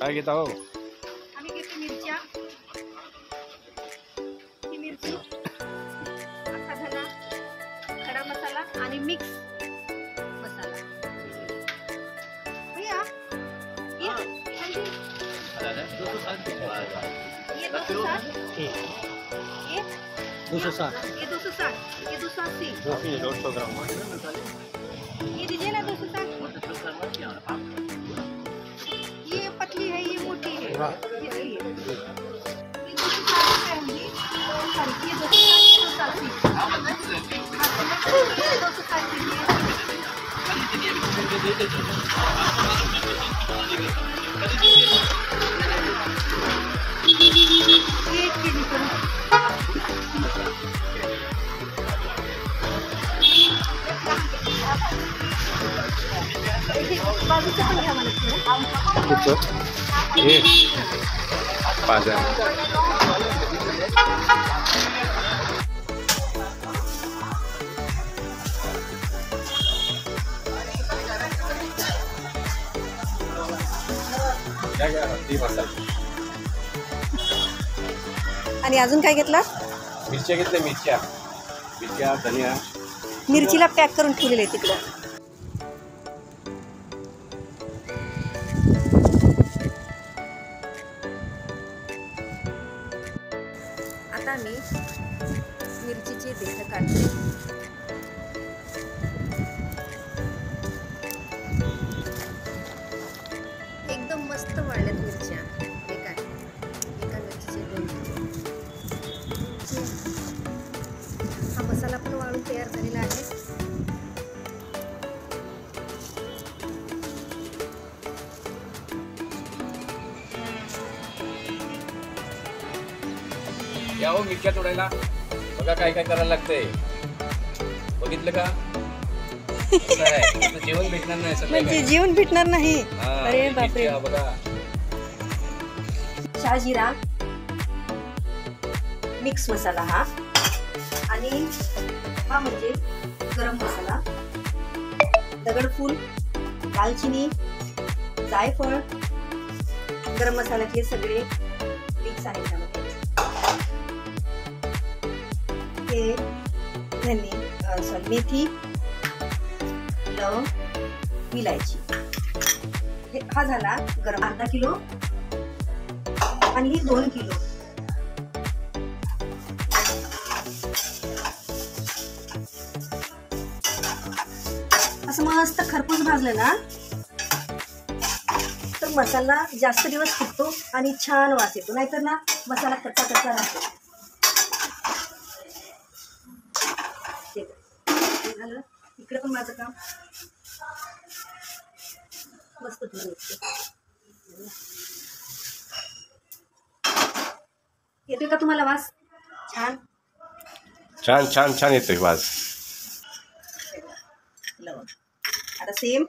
काय घेता हो? आम्ही घेतो मिरच्या, ही मिरची, अख्खा धना, खडा मसाला आणि मिक्स मसाला. भैया ये हल्दी ये 260 ये 260 ये 280 250 ग्राम. ये दीजिए ना 260. ये पतली है, ये मोटी है. ये 260 है हल्दी. ये 260 1 केजी करू. बाजूचं पण घ्या मला थोडं. कुठचं? हे बाजार. आणि अजून काय घेतला? मिरच्या घेतल्या. मिरच्या धनिया. मिरचीला पॅक करून ठेवलेले आहे तिकडं. आता मी मिरचीचे देठ काढते. एकदम मस्त वाळल्यात मिरच्या. एका मिरचीचे 2 हा मसाला पण वाळून तयार झालेला आहे. या हो मिरच्या तोडायला. बघा काय काय करायला लागतंय. बघितलं का? जेवण भेटणार नाही. म्हणजे जेवण भेटणार नाही. अरे बापरे. बघा शहाजिरा मिक्स मसाला हा. आणि हा म्हणजे गरम मसाला, दगडफूल, दालचिनी, जायफळ, गरम मसाल्याचे सगळे मिक्स आहे त्यामध्ये. हे धने मेथी, लवंग, विलायची. हा झाला गरम. अर्धा किलो आणि ही 2 किलो. असं मस्त खरपूस भाजलं ना तर मसाला जास्त दिवस टिकतो आणि छान वास येतो. नाहीतर ना मसाला कच्चा कच्चा राहतो. झालं. इकडे पण माझं काम मस्त धुवून येतोय का तुम्हाला वास? छान छान छान छान येतोय वास. लवंग. आता सेम